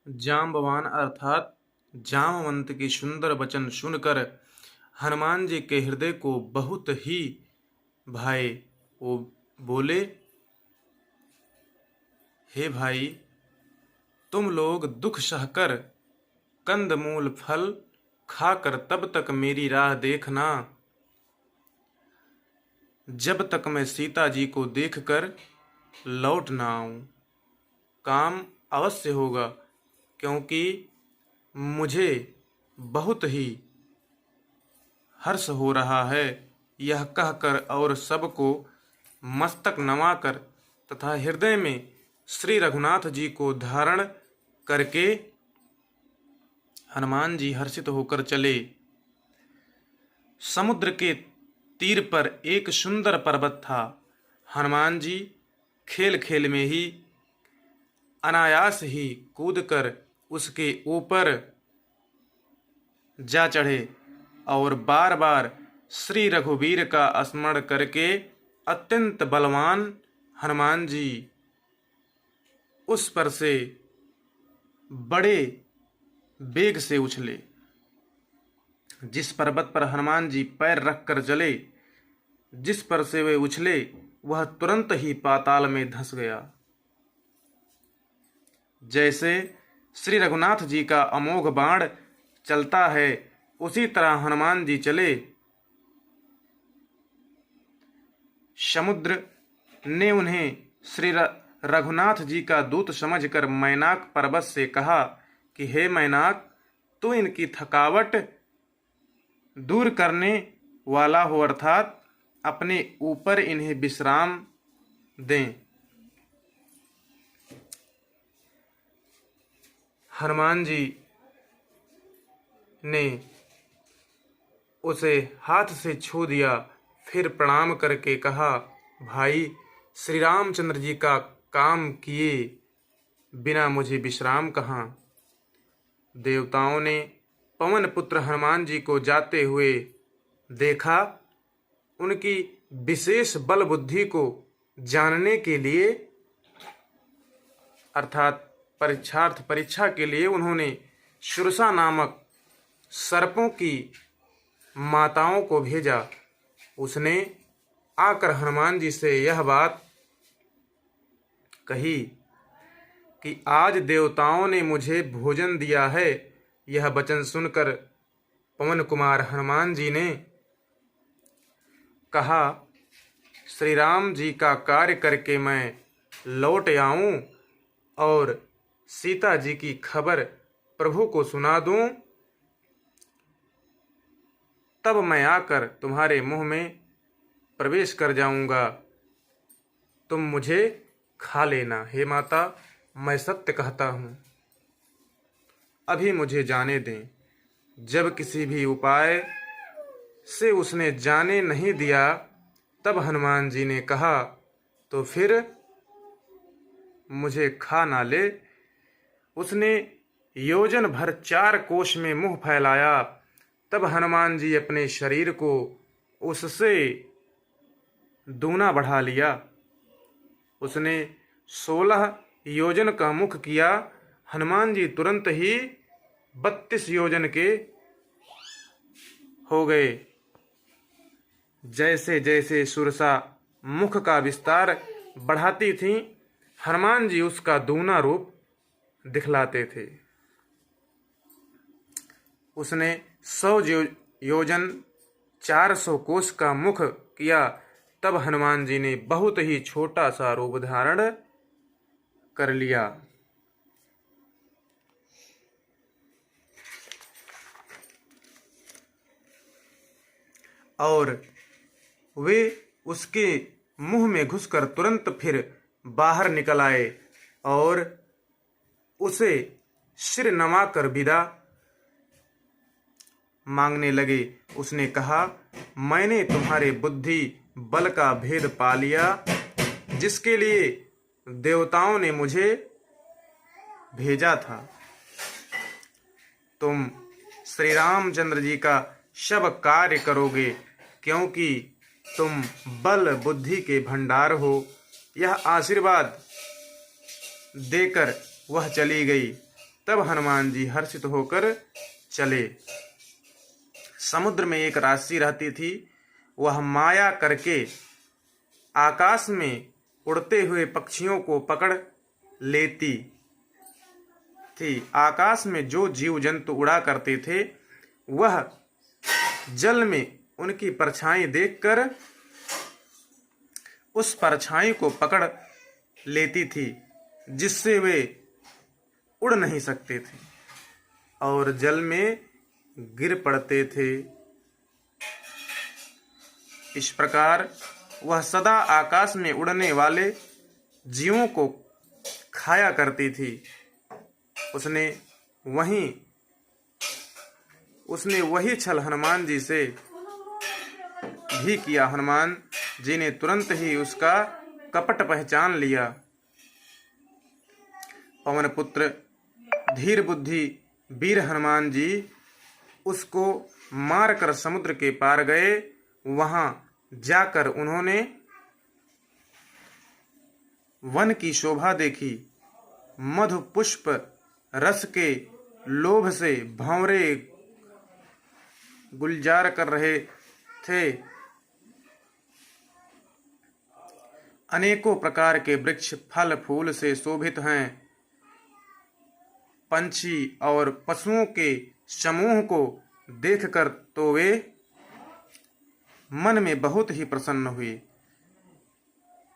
जाम्बवान अर्थात जामवंत की सुंदर वचन सुनकर हनुमान जी के हृदय को बहुत ही भाए। वो बोले, हे भाई, तुम लोग दुख सहकर कंदमूल फल खाकर तब तक मेरी राह देखना जब तक मैं सीता जी को देखकर लौट ना आऊं। काम अवश्य होगा, क्योंकि मुझे बहुत ही हर्ष हो रहा है। यह कहकर और सबको मस्तक नवाकर तथा हृदय में श्री रघुनाथ जी को धारण करके हनुमान जी हर्षित होकर चले। समुद्र के तीर पर एक सुंदर पर्वत था। हनुमान जी खेल खेल में ही अनायास ही कूदकर उसके ऊपर जा चढ़े और बार बार श्री रघुवीर का स्मरण करके अत्यंत बलवान हनुमान जी उस पर से बड़े वेग से उछले। जिस पर्वत पर हनुमान जी पैर रखकर चले, जिस पर से वे उछले, वह तुरंत ही पाताल में धंस गया। जैसे श्री रघुनाथ जी का अमोघ बाण चलता है, उसी तरह हनुमान जी चले। समुद्र ने उन्हें श्री रघुनाथ जी का दूत समझकर मैनाक पर्वत से कहा कि हे मैनाक, तू इनकी थकावट दूर करने वाला हो, अर्थात अपने ऊपर इन्हें विश्राम दें। हनुमान जी ने उसे हाथ से छू दिया, फिर प्रणाम करके कहा, भाई, श्री रामचंद्र जी का काम किए बिना मुझे विश्राम कहाँ। देवताओं ने पवन पुत्र हनुमान जी को जाते हुए देखा। उनकी विशेष बल बुद्धि को जानने के लिए अर्थात परीक्षा के लिए उन्होंने सुरसा नामक सर्पों की माताओं को भेजा। उसने आकर हनुमान जी से यह बात कही कि आज देवताओं ने मुझे भोजन दिया है। यह वचन सुनकर पवन कुमार हनुमान जी ने कहा, श्री राम जी का कार्य करके मैं लौट आऊं और सीता जी की खबर प्रभु को सुना दूं, तब मैं आकर तुम्हारे मुंह में प्रवेश कर जाऊंगा। तुम मुझे खा लेना। हे माता, मैं सत्य कहता हूँ, अभी मुझे जाने दें। जब किसी भी उपाय से उसने जाने नहीं दिया, तब हनुमान जी ने कहा, तो फिर मुझे खा ना ले। उसने योजन भर 4 कोस में मुंह फैलाया। तब हनुमान जी अपने शरीर को उससे दूना बढ़ा लिया। उसने 16 योजन का मुख किया। हनुमान जी तुरंत ही 32 योजन के हो गए। जैसे जैसे सुरसा मुख का विस्तार बढ़ाती थी, हनुमान जी उसका दूना रूप दिखलाते थे। उसने 100 योजन 400 कोस का मुख किया। तब हनुमान जी ने बहुत ही छोटा सा रूप धारण कर लिया। और वे उसके मुंह में घुसकर तुरंत फिर बाहर निकल आए और उसे सिर नवाकर विदा मांगने लगे। उसने कहा, मैंने तुम्हारे बुद्धि बल का भेद पा लिया, जिसके लिए देवताओं ने मुझे भेजा था। तुम श्री रामचंद्र जी का सब कार्य करोगे, क्योंकि तुम बल बुद्धि के भंडार हो। यह आशीर्वाद देकर वह चली गई। तब हनुमान जी हर्षित होकर चले। समुद्र में एक राशि रहती थी, वह माया करके आकाश में उड़ते हुए पक्षियों को पकड़ लेती थी। आकाश में जो जीव जंतु उड़ा करते थे वह जल में उनकी परछाई देखकर उस परछाई को पकड़ लेती थी, जिससे वे उड़ नहीं सकते थे और जल में गिर पड़ते थे। इस प्रकार वह सदा आकाश में उड़ने वाले जीवों को खाया करती थी। उसने वही छल हनुमान जी से भी किया। हनुमान जी ने तुरंत ही उसका कपट पहचान लिया। पवन पुत्र धीर बुद्धि वीर हनुमान जी उसको मारकर समुद्र के पार गए। वहां जाकर उन्होंने वन की शोभा देखी। मधु पुष्प रस के लोभ से भंवरे गुलजार कर रहे थे। अनेकों प्रकार के वृक्ष फल फूल से शोभित हैं। पंछी और पशुओं के समूह को देखकर तो वे मन में बहुत ही प्रसन्न हुए।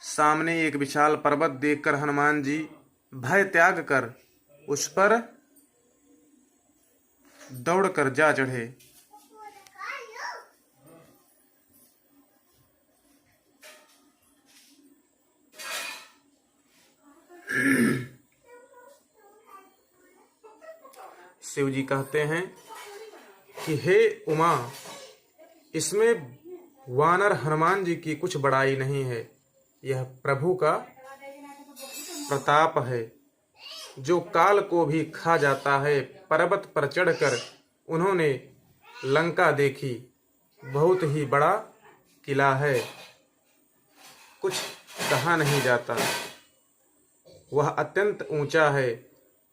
सामने एक विशाल पर्वत देखकर हनुमान जी भय त्याग कर उस पर दौड़कर जा चढ़े। शिव जी कहते हैं कि हे उमा, इसमें वानर हनुमान जी की कुछ बड़ाई नहीं है। यह प्रभु का प्रताप है जो काल को भी खा जाता है। पर्वत पर चढ़कर उन्होंने लंका देखी। बहुत ही बड़ा किला है, कुछ कहा नहीं जाता। वह अत्यंत ऊंचा है,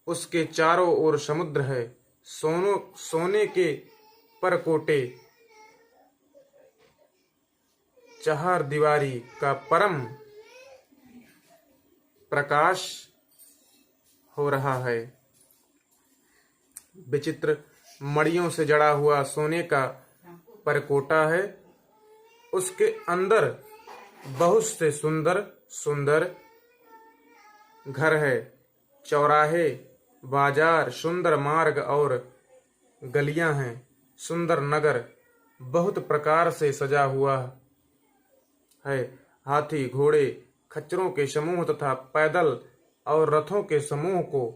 उसके चारों ओर समुद्र है। सोने के परकोटे, चार दीवारी का परम प्रकाश हो रहा है। विचित्र मड़ियों से जड़ा हुआ सोने का परकोटा है। उसके अंदर बहुत से सुंदर सुंदर घर है। चौराहे, बाजार, सुंदर मार्ग और गलियां हैं। सुंदर नगर बहुत प्रकार से सजा हुआ है। हाथी, घोड़े, खच्चरों के समूह तथा पैदल और रथों के समूह को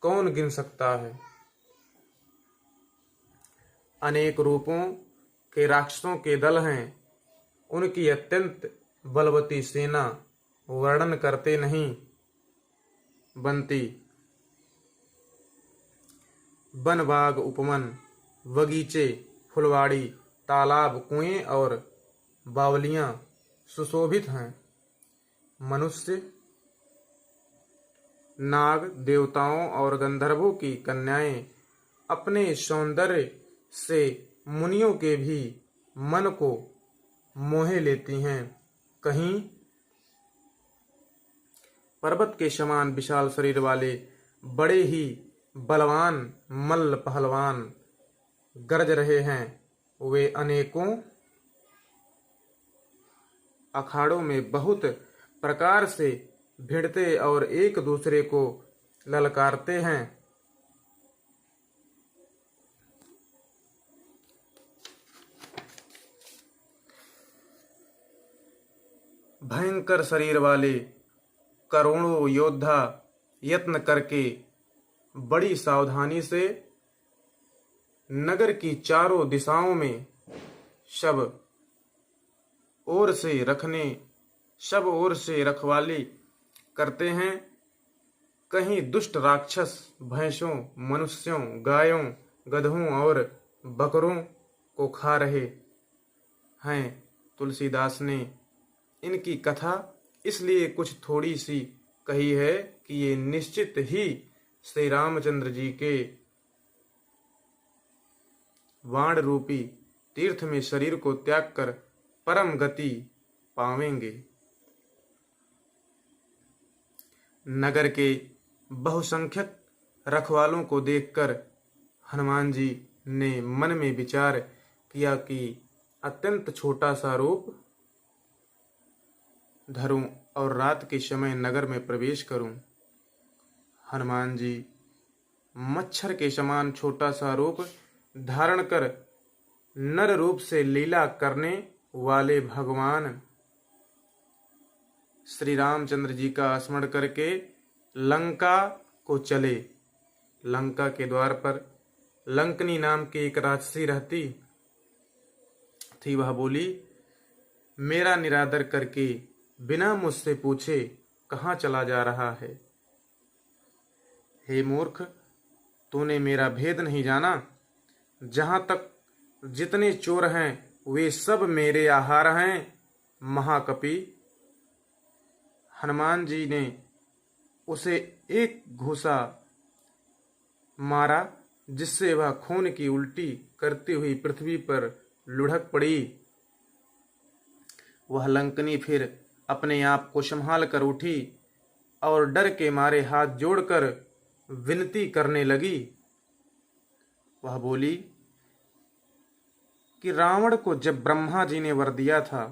कौन गिन सकता है। अनेक रूपों के राक्षसों के दल हैं। उनकी अत्यंत बलवती सेना वर्णन करते नहीं बनती। वन, बाग, उपवन, बगीचे, फुलवाड़ी, तालाब, कुएं और बावलियां सुशोभित हैं। मनुष्य, नाग, देवताओं और गंधर्वों की कन्याएं अपने सौंदर्य से मुनियों के भी मन को मोहे लेती हैं। कहीं पर्वत के समान विशाल शरीर वाले बड़े ही बलवान मल्ल पहलवान गरज रहे हैं। वे अनेकों अखाड़ों में बहुत प्रकार से भिड़ते और एक दूसरे को ललकारते हैं। भयंकर शरीर वाले करोड़ों योद्धा यत्न करके बड़ी सावधानी से नगर की चारों दिशाओं में सब ओर से रखवाली करते हैं। कहीं दुष्ट राक्षस भैंसों, मनुष्यों, गायों, गधों और बकरों को खा रहे हैं। तुलसीदास ने इनकी कथा इसलिए कुछ थोड़ी सी कही है कि ये निश्चित ही श्री रामचंद्र जी के वाण रूपी तीर्थ में शरीर को त्याग कर परम गति पावेंगे। नगर के बहुसंख्यक रखवालों को देखकर हनुमान जी ने मन में विचार किया कि अत्यंत छोटा सा रूप धरूं और रात के समय नगर में प्रवेश करूं। हनुमान जी मच्छर के समान छोटा सा रूप धारण कर नर रूप से लीला करने वाले भगवान श्री रामचंद्र जी का स्मरण करके लंका को चले। लंका के द्वार पर लंकनी नाम की एक राक्षसी रहती थी। वह बोली, मेरा निरादर करके बिना मुझसे पूछे कहाँ चला जा रहा है? हे मूर्ख, तूने मेरा भेद नहीं जाना। जहाँ तक जितने चोर हैं वे सब मेरे आहार हैं। महाकपि हनुमान जी ने उसे एक घूसा मारा, जिससे वह खून की उल्टी करती हुई पृथ्वी पर लुढ़क पड़ी। वह लंकनी फिर अपने आप को संभाल कर उठी और डर के मारे हाथ जोड़कर विनती करने लगी। वह बोली कि रावण को जब ब्रह्मा जी ने वर दिया था,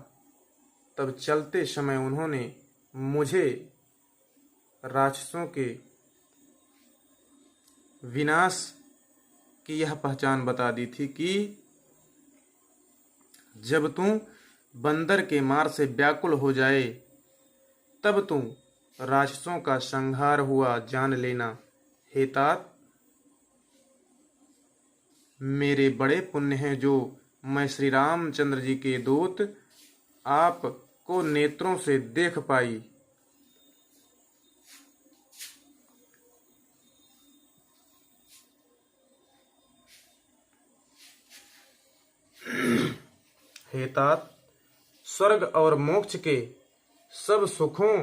तब चलते समय उन्होंने मुझे राक्षसों के विनाश की यह पहचान बता दी थी कि जब तू बंदर के मार से व्याकुल हो जाए, तब तू राक्षसों का संहार हुआ जान लेना। हे तात, मेरे बड़े पुण्य हैं जो मैं श्री रामचंद्र जी के दूत आप को नेत्रों से देख पाई। हे तात, स्वर्ग और मोक्ष के सब सुखों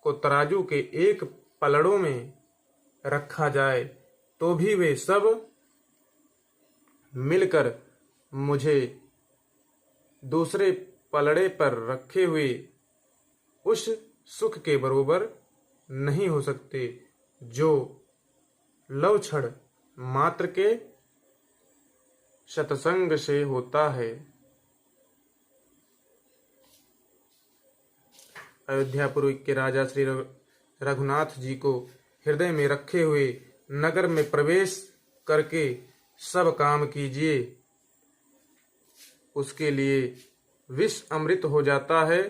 को तराजू के एक पलड़ों में रखा जाए तो भी वे सब मिलकर मुझे दूसरे पलड़े पर रखे हुए उस सुख के बरोबर नहीं हो सकते जो लव क्षण मात्र के सत्संग से होता है। अयोध्यापुरी के राजा श्री रघुनाथ जी को हृदय में रखे हुए नगर में प्रवेश करके सब काम कीजिए। उसके लिए विष अमृत हो जाता है,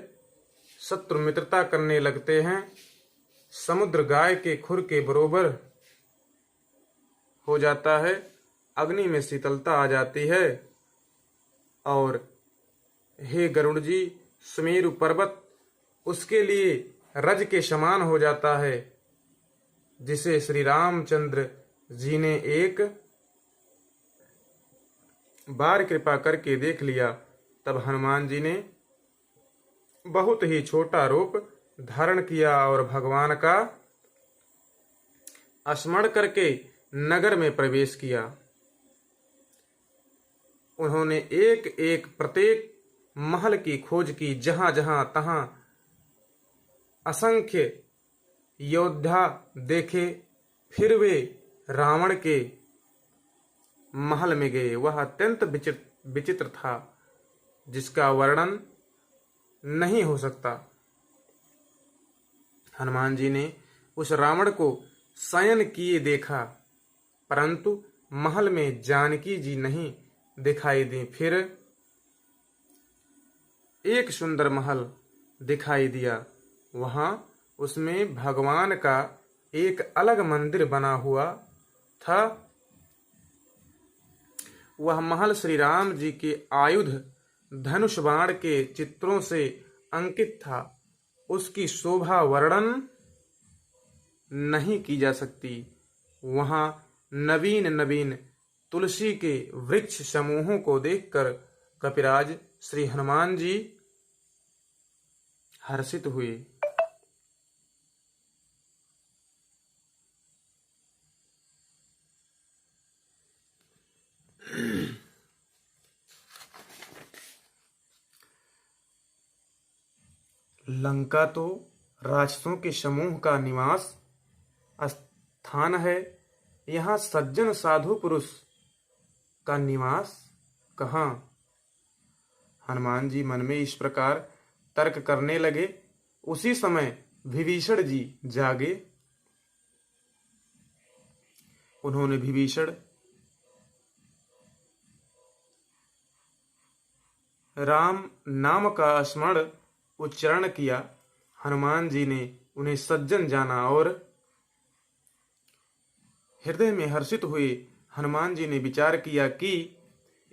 शत्रु मित्रता करने लगते हैं, समुद्र गाय के खुर के बरोबर हो जाता है, अग्नि में शीतलता आ जाती है। और हे गरुड़ जी, सुमेरु पर्वत उसके लिए रज के समान हो जाता है, जिसे श्री रामचंद्र जी ने एक बार कृपा करके देख लिया। तब हनुमान जी ने बहुत ही छोटा रूप धारण किया और भगवान का स्मरण करके नगर में प्रवेश किया। उन्होंने एक एक प्रत्येक महल की खोज की, जहां जहां तहां असंख्य योद्धा देखे। फिर वे रावण के महल में गए। वह अत्यंत विचित्र था, जिसका वर्णन नहीं हो सकता। हनुमान जी ने उस रावण को शयन किए देखा, परंतु महल में जानकी जी नहीं दिखाई दी। फिर एक सुंदर महल दिखाई दिया। वहां उसमें भगवान का एक अलग मंदिर बना हुआ था। वह महल श्री राम जी के आयुध धनुष बाण के चित्रों से अंकित था। उसकी शोभा वर्णन नहीं की जा सकती। वहां नवीन नवीन तुलसी के वृक्ष समूहों को देखकर कपिराज श्री हनुमान जी हर्षित हुए। लंका तो राक्षसों के समूह का निवास स्थान है, यहाँ सज्जन साधु पुरुष का निवास कहाँ। हनुमान जी मन में इस प्रकार तर्क करने लगे। उसी समय विभीषण जी जागे। उन्होंने विभीषण राम नाम का स्मरण उच्चारण किया। हनुमान जी ने उन्हें सज्जन जाना और हृदय में हर्षित हुए। हनुमान जी ने विचार किया कि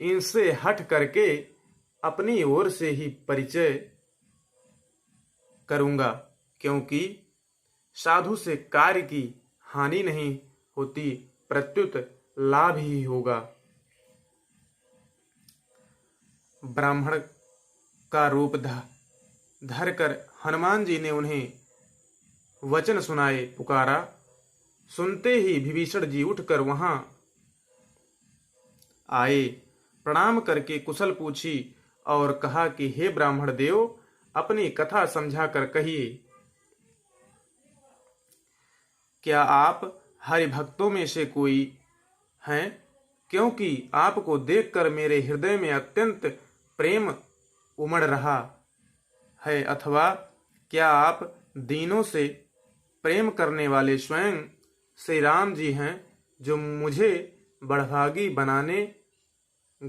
इनसे हट करके अपनी ओर से ही परिचय करूंगा, क्योंकि साधु से कार्य की हानि नहीं होती, प्रत्युत लाभ ही होगा। ब्राह्मण का रूप धर कर हनुमान जी ने उन्हें वचन सुनाए, पुकारा। सुनते ही विभीषण जी उठकर वहां आए, प्रणाम करके कुशल पूछी और कहा कि हे ब्राह्मण देव, अपनी कथा समझा कर कहिए। क्या आप हरि भक्तों में से कोई हैं? क्योंकि आपको देखकर मेरे हृदय में अत्यंत प्रेम उमड़ रहा है, अथवा क्या आप दीनों से प्रेम करने वाले स्वयं श्री राम जी हैं, जो मुझे बड़भागी बनाने